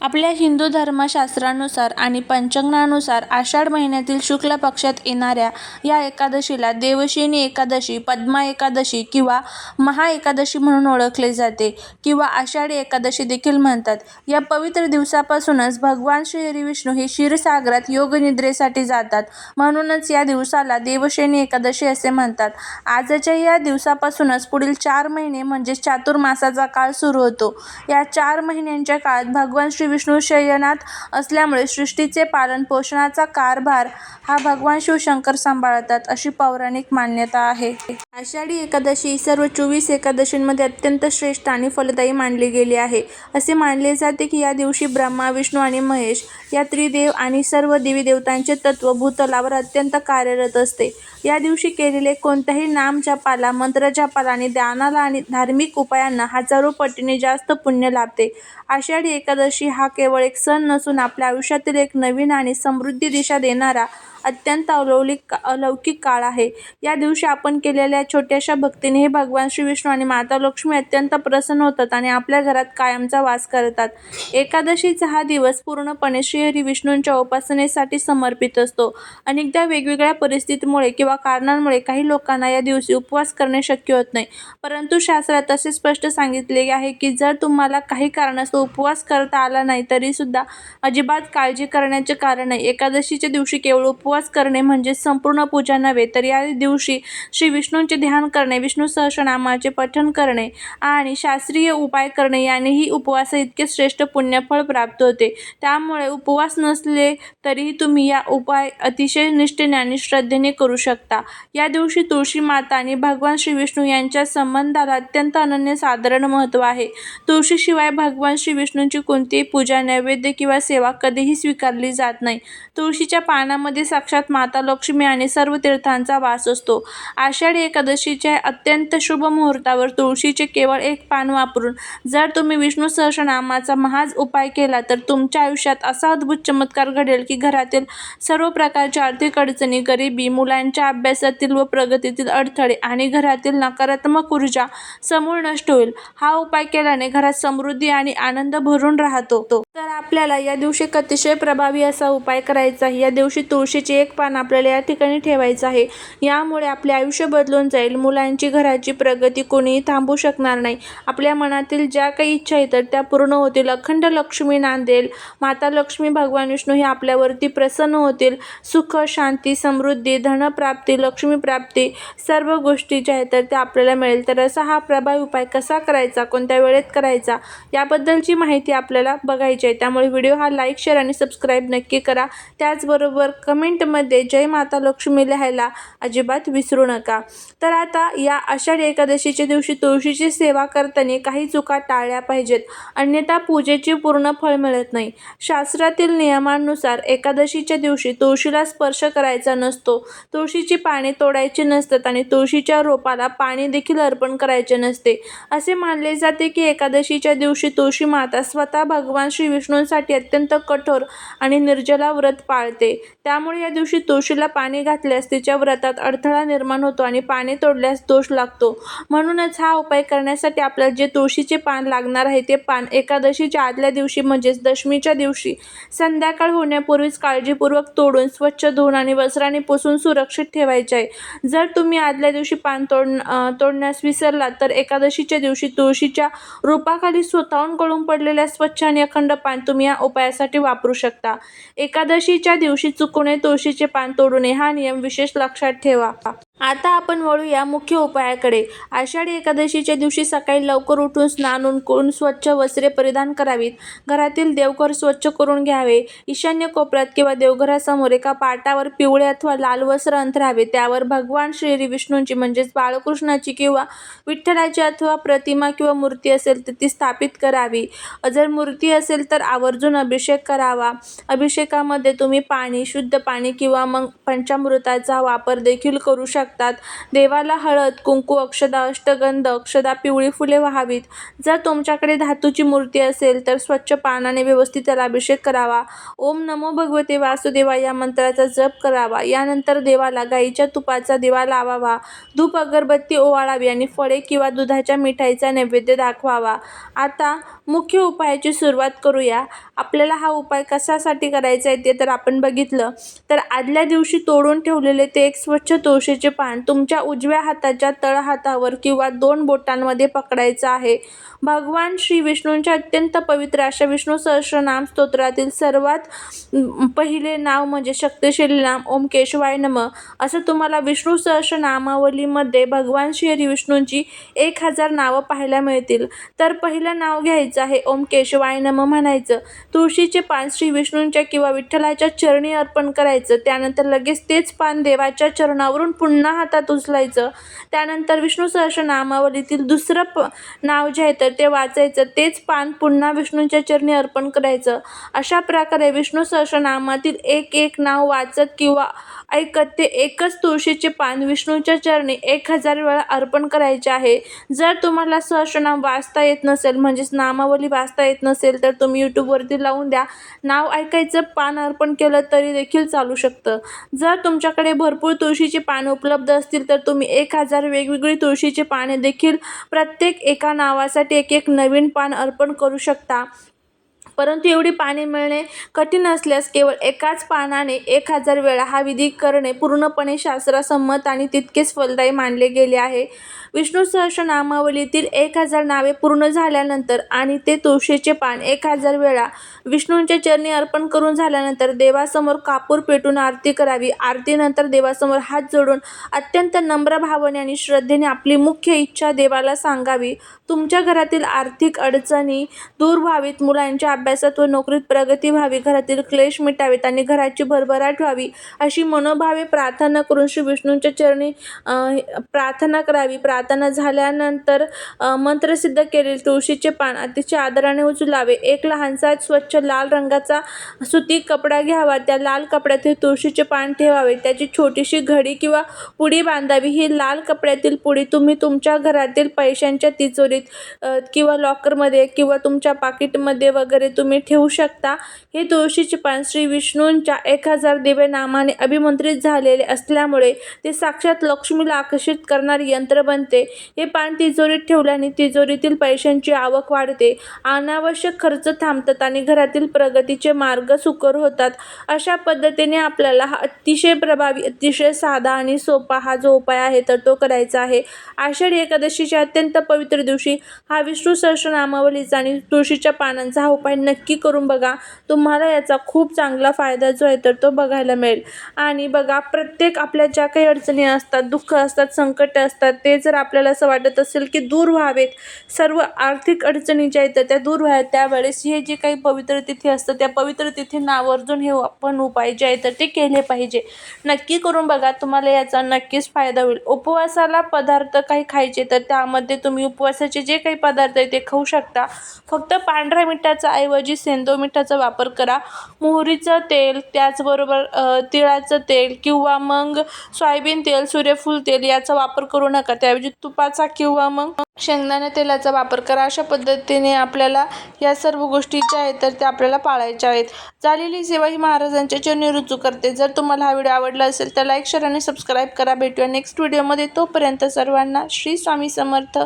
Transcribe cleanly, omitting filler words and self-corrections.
आपल्या हिंदू धर्मशास्त्रानुसार आणि पंचांगानुसार आषाढ महिन्यातील शुक्ल पक्षात येणाऱ्या या एकादशीला देवशयनी एकादशी, पद्मा एकादशी किंवा महाएकादशी म्हणून ओळखले जाते किंवा आषाढी एकादशी देखील म्हणतात. या पवित्र दिवसापासूनच भगवान श्री हरिविष्णू हे क्षीरसागरात योगनिद्रेसाठी जातात. म्हणूनच या दिवसाला देवशयनी एकादशी असे म्हणतात. आजच्या या दिवसापासूनच पुढील 4 महिने म्हणजेच चातुर्मासाचा काळ सुरू होतो. या 4 महिन्यांच्या काळात भगवान श्री विष्णू शयनात असल्यामुळे सृष्टीचे पालन पोषणाचा कारभार हा भगवान शिवशंकर सांभाळतात अशी पौराणिक मान्यता आहे. आषाढी एकादशी ही सर्व 24 एकादशींमध्ये अत्यंत श्रेष्ठ आणि फलदायी मानली गेली आहे. असे मानले जाते की या दिवशी ब्रह्मा, विष्णू आणि महेश या त्रिदेव आणि सर्व देवी देवतांचे तत्व भूतलावर अत्यंत कार्यरत असते. या दिवशी केलेले कोणत्याही नामजपाला, मंत्रजपाला आणि दानाला आणि धार्मिक उपायांना हजारो पटीने जास्त पुण्य लाभते. आषाढी एकादशी हा केवळ एक सण नसून आपल्या आयुष्यातील एक नवीन आणि समृद्धी दिशा देणारा अत्यंत अलौकिक काळ आहे. या दिवशी आपण केलेल्या छोट्याशा भक्तीने भगवान श्री विष्णू आणि माता लक्ष्मी अत्यंत प्रसन्न होतात आणि आपल्या घरात कायमचा वास करतात. एकादशीचा हा दिवस पूर्णपणे श्री हरी विष्णूंच्या उपासनेसाठी समर्पित असतो. अनेकदा वेगवेगळ्या परिस्थितीमुळे किंवा कारणांमुळे काही लोकांना या दिवशी उपवास करणे शक्य होत नाही. परंतु शास्त्रात असे स्पष्ट सांगितले आहे की जर तुम्हाला काही कारणास्तव उपवास करता आला नाही तरी सुद्धा अजिबात काळजी करण्याचे कारण नाही. एकादशीच्या दिवशी केवळ उपवास करणे म्हणजे संपूर्ण पूजा नव्हे, तर या दिवशी श्री विष्णूंचे ध्यान करणे, विष्णू सहस्रनामाचे पठण करणे आणि शास्त्रीय उपाय करणे यानेही उपवासाइतके श्रेष्ठ पुण्यफळ प्राप्त होते. त्यामुळे उपवास नसले तरीही तुम्ही या उपाय अतिशय निष्ठेने आणि श्रद्धेने करू शकता. या दिवशी तुळशी माता आणि भगवान श्री विष्णू यांच्या संबंधाला अत्यंत अनन्यसाधारण महत्त्व आहे. तुळशीशिवाय भगवान श्री विष्णूंची कोणतीही पूजा, नैवेद्य किंवा सेवा कधीही स्वीकारली जात नाही. तुळशीच्या पानामध्ये साक्षात माता लक्ष्मी आणि सर्व तीर्थांचा वास असतो. आषाढी एकादशीच्या अत्यंत शुभ मुहूर्तावर तुळशीचे केवळ एक पान वापरून जर तुम्ही विष्णू सहस्रनामाचा महाज उपाय केला तर तुमच्या आयुष्यात असा अद्भुत चमत्कार घडेल की घरातील सर्व प्रकारच्या आर्थिक अडचणी, गरिबी, मुलांच्या अभ्यासातील व प्रगतीतील अडथळे आणि घरातील नकारात्मक ऊर्जा समूळ नष्ट होईल. हा उपाय केल्याने घरात समृद्धी आणि आनंद भरून राहतो. तर आपल्याला या दिवशी एक अतिशय प्रभावी असा उपाय करायचा आहे. या दिवशी तुळशीचे एक पान आपल्याला या ठिकाणी ठेवायचं आहे. यामुळे आपले आयुष्य बदलून जाईल. मुलांची, घराची प्रगती कोणीही थांबवू शकणार नाही. आपल्या मनातील ज्या काही इच्छा आहेत त्या पूर्ण होतील. अखंड लक्ष्मी नांदेल. माता लक्ष्मी, भगवान विष्णू हे आपल्यावरती प्रसन्न होतील. सुख, शांती, समृद्धी, धनप्राप्ती, लक्ष्मीप्राप्ती सर्व गोष्टी ज्या आहेत तर त्या आपल्याला मिळेल. तर असा हा प्रभावी उपाय कसा करायचा, कोणत्या वेळेत करायचा याबद्दलची माहिती आपल्याला बघायची आहे. त्यामुळे व्हिडिओ हा लाईक, शेअर आणि सबस्क्राईब नक्की करा. त्याचबरोबर कमेंटमध्ये जय माता लक्ष्मी लिहायला अजिबात विसरू नका. तर आता या आषाढी एकादशीच्या दिवशी तुळशीची सेवा करताना काही चुका टाळल्या पाहिजेत, अन्यथा पूजेचे पूर्ण फळ मिळत नाही. शास्त्रातील नियमांनुसार एकादशीच्या दिवशी तुळशीला स्पर्श करायचा नसतो, तुळशीची पाने तोडायची नसतात आणि तुळशीच्या रोपाला पाणी देखील अर्पण करायचे नसते. असे मानले जाते की एकादशीच्या दिवशी तुळशी माता स्वतः भगवान श्री विष्णूंसाठी अत्यंत कठोर आणि निर्जला व्रत पाळते. त्यामुळे या दिवशी तुळशीला पाणी घातल्यास तिच्या व्रतात अडथळा निर्माण होतो आणि पाने तोडल्यास दोष लागतो. म्हणूनच हा उपाय करण्यासाठी आपल्याला जे तुळशीचे पान लागणार आहे ते पान एकादशीच्या आदल्या दिवशी म्हणजेच दशमीच्या दिवशी संध्याकाळ होण्यापूर्वीच काळजीपूर्वक तोडून स्वच्छ धुवून आणि वस्त्राने पुसून सुरक्षित ठेवायचे आहे. जर तुम्ही आदल्या दिवशी पान तोडण्यास विसरलात तर एकादशीच्या दिवशी तुळशीच्या रोपाखाली स्वतःहून गळून पडलेल्या स्वच्छ आणि अखंड पान तुम्ही या उपायासाठी वापरू शकता. एकादशीच्या दिवशी चुकूनही तुळशीचे पान तोडू नये हा नियम विशेष लक्षात ठेवा. आता आपण वळूया मुख्य उपायाकडे. आषाढी एकादशीच्या दिवशी सकाळी लवकर उठून स्नान करून स्वच्छ वस्त्रे परिधान करावीत. घरातील देवघर स्वच्छ करून घ्यावे. ईशान्य कोपऱ्यात किंवा देवघरासमोर एका पाटावर पिवळे अथवा लाल वस्त्र अंथरावे. त्यावर भगवान श्री विष्णूंची म्हणजेच बाळकृष्णाची किंवा विठ्ठलाची अथवा प्रतिमा किंवा मूर्ती असेल तर ती स्थापित करावी. जर मूर्ती असेल तर आवर्जून अभिषेक करावा. अभिषेकामध्ये तुम्ही पाणी, शुद्ध पाणी किंवा मग पंचामृताचा वापर देखील करू शकता. शकतात. देवाला हळद, कुंकू, अक्षदा, अष्टगंध, अक्षदा, पिवळी फुले व्हावीत. जर तुमच्याकडे धातूची मूर्ती असेल तर स्वच्छ पानाने व्यवस्थित त्याला अभिषेक करावा. ओम नमो भगवते वासुदेवाय या मंत्राचा जप करावा. यानंतर देवाला गाईच्या तुपाचा दिवा लावावा. धूप अगरबत्ती ओवाळावी आणि फळे किंवा दुधाच्या मिठाईचा नैवेद्य दाखवावा. आता मुख्य उपायाची सुरुवात करूया. आपल्याला हा उपाय कशासाठी करायचा आहे ते तर आपण बघितलं. तर आदल्या दिवशी तोडून ठेवलेले ते एक स्वच्छ तुळशीचे पान तुमच्या उजव्या हाताच्या तळहातावर किंवा 2 बोटांमध्ये पकडायचं आहे. भगवान श्री विष्णूंच्या अत्यंत पवित्र अशा विष्णू सहस्रनाम स्तोत्रातील सर्वात पहिले नाव म्हणजे शक्तिशाली नाम ओम केशवाय नमः. असं तुम्हाला विष्णू सहस्रनामावलीमध्ये भगवान श्री हरिविष्णूंची 1000 नावं पाहायला मिळतील. तर पहिलं नाव घ्यायचं आहे, ओम केशवाय नमः म्हणायचं. तुळशीचे पान श्री विष्णूंच्या किंवा विठ्ठलाच्या चरणी अर्पण करायचं. त्यानंतर लगेच तेच पान देवाच्या चरणावरून पुन्हा हातात उचलायचं. त्यानंतर विष्णू सहस्रनामावलीतील दुसरं नाव जे आहे तर ते वाचायचं. तेच पान पुन्हा विष्णूंच्या चरणी अर्पण करायचं. अशा प्रकारे विष्णू सहस्रनामातील एक नाव वाचत किंवा ऐकत ते एकच तुळशीचे पान विष्णूच्या चरणी 1000 वेळा अर्पण करायचे आहे. जर तुम्हाला सहस्रनाम वाचता येत नसेल म्हणजेच नामावली वाचता येत नसेल तर तुम्ही यूट्यूबवरती लावून द्या. नाव ऐकायचं, पान अर्पण केलं तरी देखील चालू शकतं. जर तुमच्याकडे भरपूर तुळशीची पानं उपलब्ध असतील तर तुम्ही 1000 वेगवेगळी तुळशीची पाने देखील प्रत्येक एका नावासाठी एक नवीन पान अर्पण करू शकता. परंतु एवढी पाने मिळणे कठीण असल्यास केवळ एकाच पानाने 1000 वेळा हा विधी करणे पूर्णपणे शास्त्रसंमत आणि तितकेच फलदायी मानले गेले आहे. विष्णू सहस्रनामावलीतील 1000 नावे पूर्ण झाल्यानंतर आणि ते तुळशीचे पान 1000 वेळा विष्णूंच्या चरणी अर्पण करून झाल्यानंतर देवासमोर कापूर पेटून आरती करावी. आरतीनंतर देवासमोर हात जोडून अत्यंत नम्र भावने आणि श्रद्धेने आपली मुख्य इच्छा देवाला सांगावी. तुमच्या घरातील आर्थिक अडचणी दूर व्हावीत, मुलांच्या अभ्यासात व नोकरीत प्रगती व्हावी, घरातील क्लेश मिटावेत आणि घराची भरभराट व्हावी अशी मनोभावे प्रार्थना करून श्री विष्णूंच्या चरणी प्रार्थना करावी. प्रार्थना झाल्यानंतर मंत्रसिद्ध केलेले तुळशीचे पान अतिशय आदराने उचलावे. एक लहानसा स्वच्छ लाल रंगाचा सुती कपडा घ्यावा. त्या लाल कपड्यात हे तुळशीचे पान ठेवावे. त्याची छोटीशी घडी किंवा पुडी बांधावी. ही लाल कपड्यातील पुडी तुम्ही तुमच्या घरातील पैशांच्या तिजोरीत किंवा लॉकरमध्ये किंवा तुमच्या पाकिटमध्ये वगैरे तुम्ही ठेवू शकता. हे तुळशीचे पान श्री विष्णूंच्या 1000 दिव्य नामाने अभिमंत्रित झालेले असल्यामुळे ते साक्षात लक्ष्मीला आकर्षित करणारे यंत्र बनते. हे पान तिजोरीत ठेवल्याने तिजोरीतील पैशांची आवक वाढते, अनावश्यक खर्च थांबतात आणि घरातील प्रगतीचे मार्ग सुकर होतात. अशा पद्धतीने आपल्याला हा अतिशय प्रभावी, अतिशय साधा आणि सोपा हा जो उपाय आहे तर तो करायचा आहे. आषाढी एकादशीच्या अत्यंत पवित्र दिवशी हा विष्णू सहस्रनामावलीचा आणि तुळशीच्या पानांचा हा उपाय नक्की करून बघा. तुम्हाला याचा खूप चांगला फायदा जो आहे तर तो बघायला मिळेल. आणि बघा, प्रत्येक आपल्या ज्या काही अडचणी असतात, दुःख असतात, संकट असतात, ते जर आपल्याला असं वाटत असेल की दूर व्हावेत, सर्व आर्थिक अडचणी ज्या आहेत त्या दूर व्हाव्यात, त्यावेळेस हे जे काही पवित्र तिथी असतं त्या पवित्र तिथींना आवर्जून हे आपण उपाय जे आहे तर ते केले पाहिजे. नक्की करून बघा, तुम्हाला याचा नक्कीच फायदा होईल. उपवासाला पदार्थ काही खायचे तर त्यामध्ये तुम्ही उपवासाचे जे काही पदार्थ आहे ते खाऊ शकता. फक्त पांढऱ्या मिठाचा ऐवजी सेंदव मिठाचा वापर करा. मोहरीचं तेल, त्याचबरोबर तिळाचं तेल किंवा मग सोयाबीन तेल, सूर्यफूल तेल याचा वापर करू नका. त्याऐवजी तुपाचा किंवा मग शेंगदाणा तेलाचा वापर करा. अशा पद्धतीने आपल्याला या सर्व गोष्टी ज्या आहेत तर त्या आपल्याला पाळायच्या आहेत. झालेली सेवा ही महाराजांच्या चरणी रुजू करते. जर तुम्हाला हा व्हिडिओ आवडला असेल तर लाईक, शेअर आणि सबस्क्राईब करा. भेटूया नेक्स्ट व्हिडिओमध्ये. तोपर्यंत सर्वांना श्री स्वामी समर्थ.